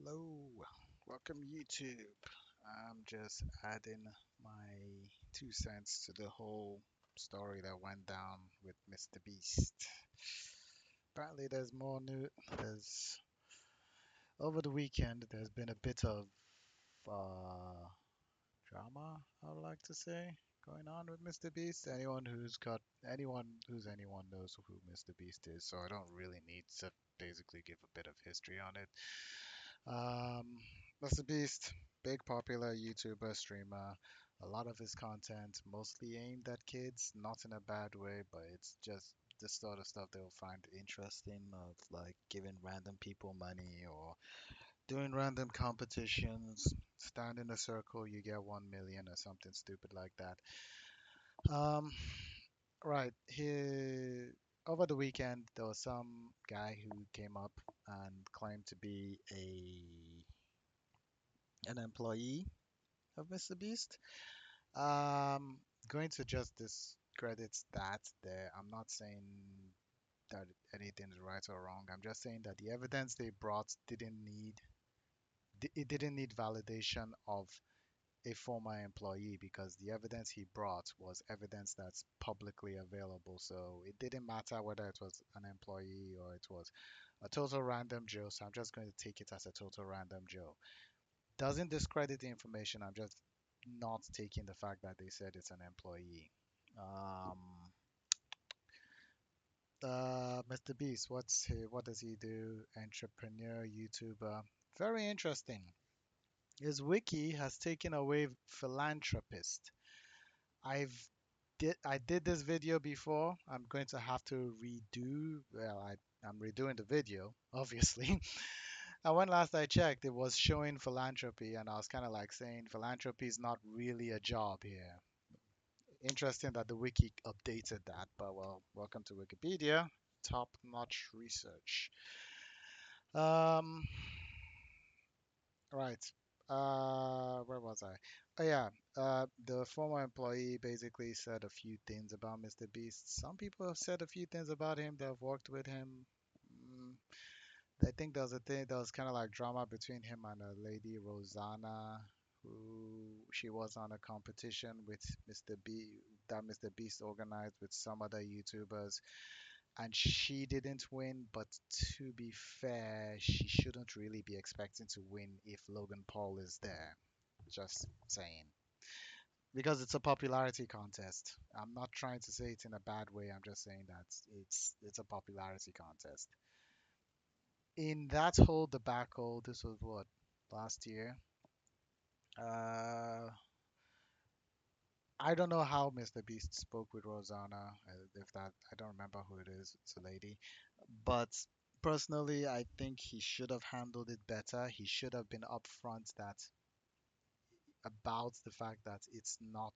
Hello, welcome YouTube. I'm just adding my 2 cents to the whole story that went down with Mr. Beast. Apparently, there's more new. There's over the weekend. There's been a bit of uh, drama, I would like to say, going on with Mr. Beast. Anyone knows who Mr. Beast is, so I don't really need to basically give a bit of history on it. Mr. Beast, big popular YouTuber, streamer. A lot of his content mostly aimed at kids, not in a bad way, but it's just the sort of stuff they'll find interesting, of like giving random people money or doing random competitions. Stand in a circle, you get 1 million or something stupid like that. Um, right here over the weekend, there was some guy who came up and claimed to be an employee of Mr. Beast. Going to just discredit that there. I'm not saying that anything is right or wrong. I'm just saying that the evidence they brought didn't need validation of a former employee because the evidence he brought was evidence that's publicly available. So it didn't matter whether it was an employee or it was a total random Joe. So I'm just going to take it as a total random Joe. Doesn't discredit the information. I'm just not taking the fact that they said it's an employee. Um, Mr. Beast, what does he do? Entrepreneur, YouTuber. Very interesting. His wiki has taken away philanthropist. I did this video before. I'm going to have to redo. I'm redoing the video, obviously. And when last I checked, it was showing philanthropy, and I was kind of like saying philanthropy is not really a job here. Interesting that the wiki updated that, but well, welcome to Wikipedia. Top-notch research. Um, right. Where was I? Oh yeah. The former employee basically said a few things about Mr. Beast. Some people have said a few things about him that have worked with him. Mm, I think there was a thing that was kind of like drama between him and a lady, Rosanna, who she was on a competition with Mr. B that Mr. Beast organized with some other YouTubers, and she didn't win. But to be fair, she shouldn't really be expecting to win if Logan Paul is there. Just saying. Because it's a popularity contest. I'm not trying to say it in a bad way. I'm just saying that it's a popularity contest. In that whole debacle, this was what, last year. Uh, I don't know how Mr. Beast spoke with Rosanna. If that, I don't remember who it is. It's a lady, but personally, I think he should have handled it better. He should have been upfront that about the fact that it's not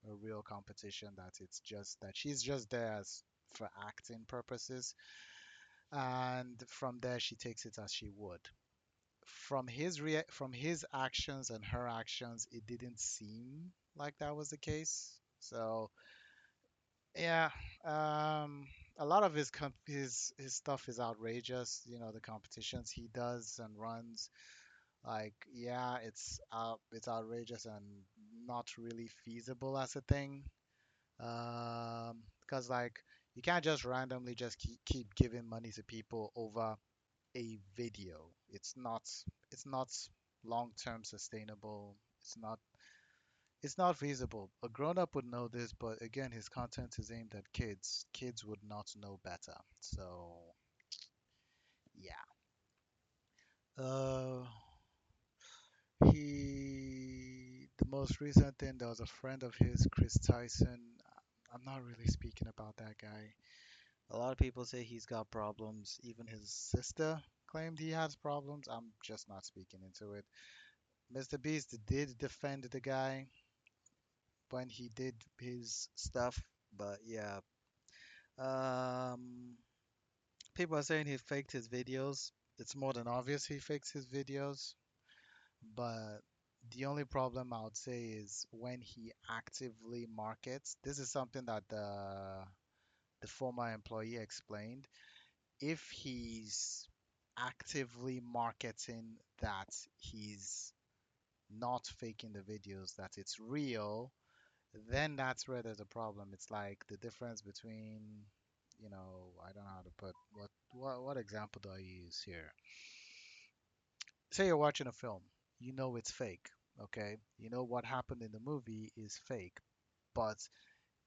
a real competition. That it's just that she's just there as for acting purposes, and from there she takes it as she would. From his actions and her actions, it didn't seem like that was the case. So yeah, a lot of his stuff is outrageous. You know, the competitions he does and runs. Like, yeah, it's outrageous and not really feasible as a thing. Because like you can't just randomly just keep giving money to people over a video. It's not long-term sustainable. It's not feasible. A grown-up would know this, but again, his content is aimed at kids. Kids would not know better. So yeah. Uh, the most recent thing, there was a friend of his, Chris Tyson. I'm not really speaking about that guy. A lot of people say he's got problems. Even his sister claimed he has problems. I'm just not speaking into it. Mr. Beast did defend the guy when he did his stuff, but yeah. Um, People are saying he faked his videos. It's more than obvious he fakes his videos, but the only problem I would say is when he actively markets. This is something that the former employee explained. If he's actively marketing that he's not faking the videos, that it's real, then that's where there's a problem. It's like the difference between, I don't know how to put what example do I use here? Say you're watching a film, you know it's fake, okay? You know what happened in the movie is fake, but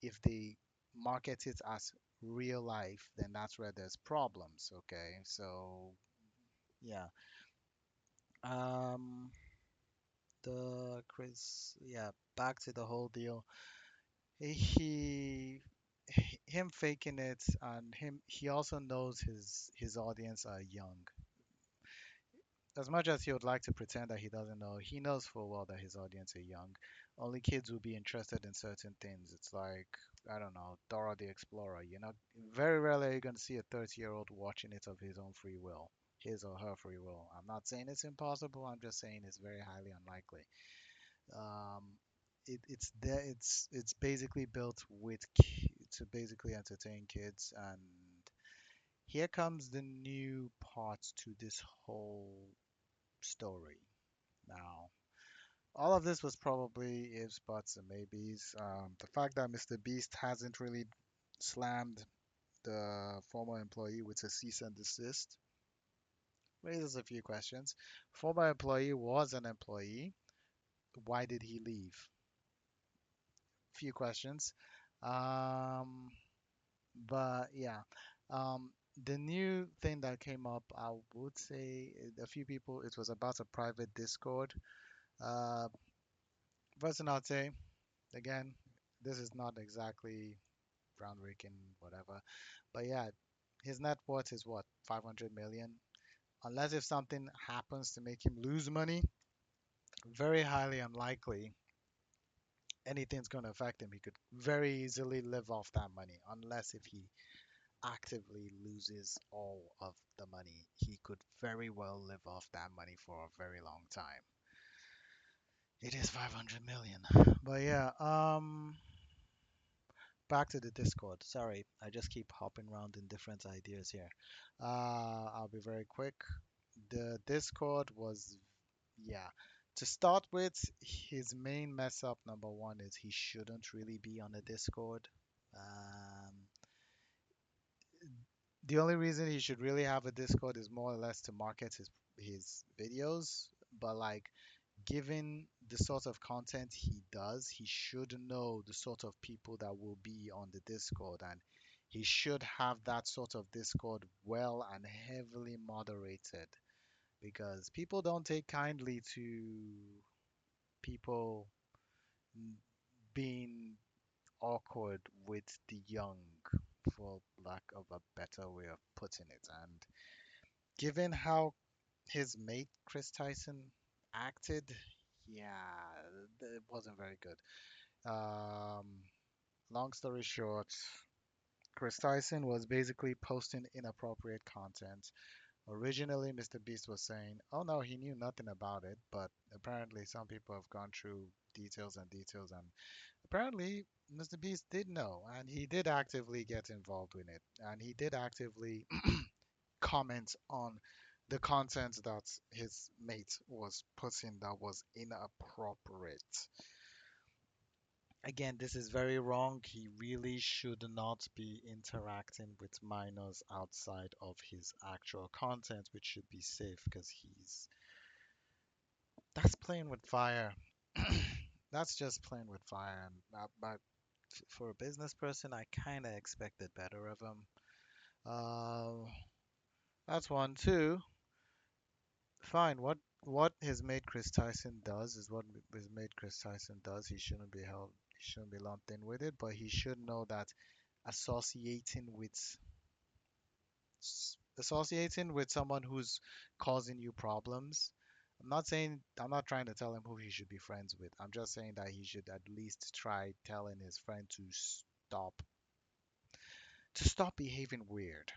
if they market it as real life, then that's where there's problems, okay? So, yeah. Um, yeah, back to the whole deal. He, him faking it, and he also knows his audience are young. As much as he would like to pretend that he doesn't know, he knows full well that his audience are young. Only kids will be interested in certain things. It's like, I don't know, Dora the Explorer. Very rarely are you going to see a 30-year-old watching it of his own free will, his or her free will. I'm not saying it's impossible. I'm just saying it's very highly unlikely. Um, it's there. It's basically built to basically entertain kids. And here comes the new part to this whole story. Now, all of this was probably ifs, buts, and maybes. The fact that Mr. Beast hasn't really slammed the former employee with a cease and desist raises a few questions. Former employee was an employee. Why did he leave? Few questions. Um, but yeah, the new thing that came up, I would say a few people, it was about a private Discord. Uh, Person I'd say, again, this is not exactly groundbreaking, whatever. But yeah, his net worth is what, 500 million? Unless if something happens to make him lose money, very highly unlikely anything's going to affect him. He could very easily live off that money, unless if he actively loses all of the money. He could very well live off that money for a very long time. It is 500 million. But yeah, back to the Discord. Sorry, I just keep hopping around in different ideas here. I'll be very quick. The Discord was, yeah. To start with, his main mess up, number one, is he shouldn't really be on the Discord. Um, the only reason he should really have a Discord is more or less to market his videos. But like, given the sort of content he does, he should know the sort of people that will be on the Discord, and he should have that sort of Discord well and heavily moderated, because people don't take kindly to people being awkward with the young, for lack of a better way of putting it. And given how his mate Chris Tyson acted, yeah, it wasn't very good. Um, Long story short, Chris Tyson was basically posting inappropriate content. Originally, Mr. Beast was saying, oh no, he knew nothing about it, but apparently some people have gone through details and details, and apparently Mr. Beast did know, and he did actively get involved in it, and he did actively comment on the content that his mate was putting that was inappropriate. Again, this is very wrong. He really should not be interacting with minors outside of his actual content, which should be safe, because that's playing with fire. That's just playing with fire. And but for a business person, I kind of expected better of him. Uh, that's one. Two, fine. What his mate Chris Tyson does is what his mate Chris Tyson does. He shouldn't be held. He shouldn't be lumped in with it. But he should know that associating with associating with someone who's causing you problems. I'm not trying to tell him who he should be friends with. I'm just saying that he should at least try telling his friend to stop behaving weird,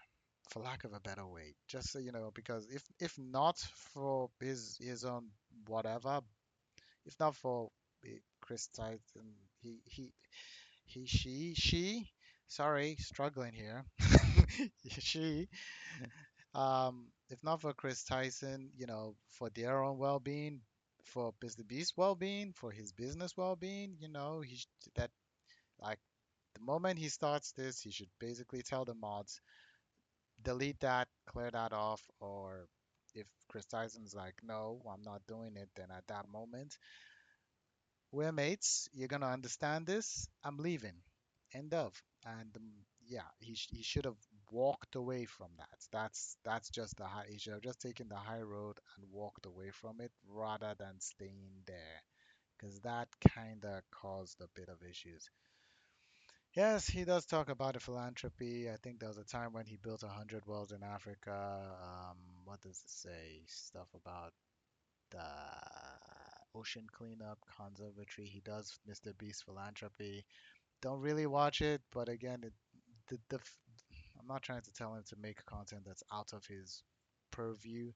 for lack of a better way. Just so you know, because if not for his own whatever, if not for Chris Titan, she, sorry, struggling here. She, if not for Chris Tyson, for their own well-being, for Mr. Beast's well-being, for his business well-being, that like the moment he starts this, he should basically tell the mods, delete that, clear that off, or if Chris Tyson's like, no, I'm not doing it, then at that moment, we're mates. You're gonna understand this. I'm leaving. End of. And yeah, he should have walked away from that. That's just the high. He should have just taken the high road and walked away from it rather than staying there, because that kind of caused a bit of issues. Yes, he does talk about the philanthropy. I think there was a time when he built 100 wells in Africa. What does it say? Stuff about the ocean cleanup conservatory. He does Mr. Beast philanthropy. Don't really watch it, but again, I'm not trying to tell him to make content that's out of his purview.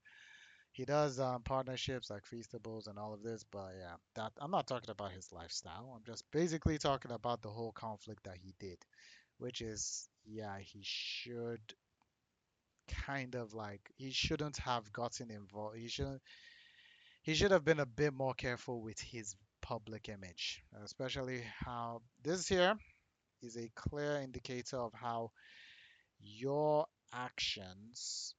He does partnerships like Feastables and all of this, but yeah, that I'm not talking about his lifestyle. I'm just basically talking about the whole conflict that he did, which is, yeah, he should kind of like he shouldn't have gotten involved. He should have been a bit more careful with his public image, especially how this here is a clear indicator of how your actions,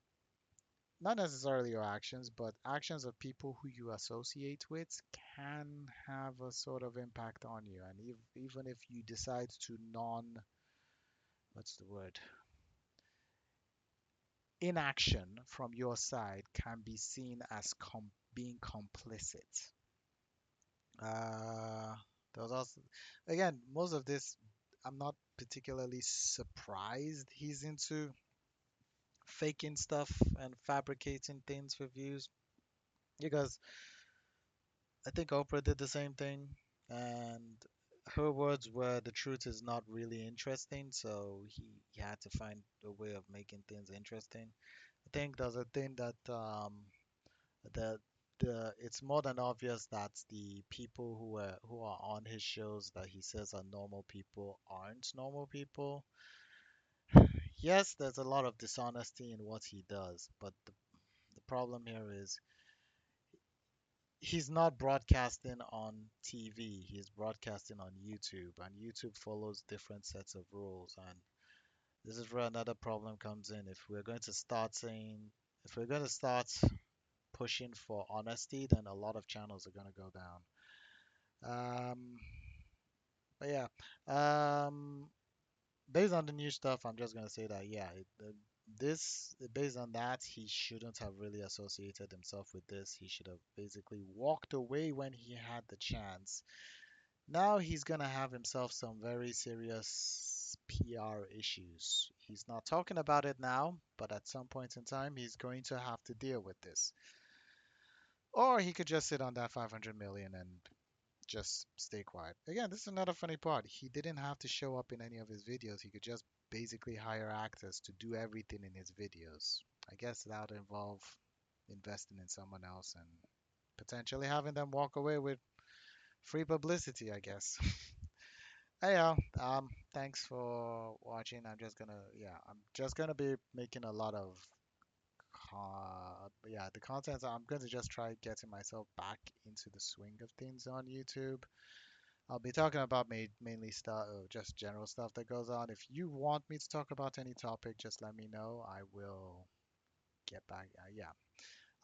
not necessarily your actions, but actions of people who you associate with can have a sort of impact on you. And even if you decide to what's the word? Inaction from your side can be seen as being complicit. Uh, there was also, again, most of this, I'm not particularly surprised he's into faking stuff and fabricating things for views because I think Oprah did the same thing, and her words were the truth is not really interesting, so he had to find a way of making things interesting. I think there's a thing that the it's more than obvious that the people who are on his shows that he says are normal people aren't normal people. Yes, there's a lot of dishonesty in what he does, but the problem here is he's not broadcasting on TV. He's broadcasting on YouTube, and YouTube follows different sets of rules. And this is where another problem comes in. If we're going to start pushing for honesty, then a lot of channels are going to go down. Um, but yeah, um, based on the new stuff, I'm just going to say that yeah, this based on that, he shouldn't have really associated himself with this. He should have basically walked away when he had the chance. Now he's gonna have himself some very serious PR issues. He's not talking about it now, but at some point in time, he's going to have to deal with this. Or he could just sit on that 500 million and just stay quiet. Again, this is another funny part. He didn't have to show up in any of his videos. He could just basically hire actors to do everything in his videos. I guess that would involve investing in someone else and potentially having them walk away with free publicity, I guess. Hey, thanks for watching. I'm just gonna be making a lot of, the content. I'm going to just try getting myself back into the swing of things on YouTube. I'll be talking about mainly stuff, just general stuff that goes on. If you want me to talk about any topic, just let me know. I will get back. Yeah.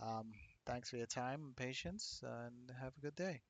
Um, Thanks for your time and patience, and have a good day.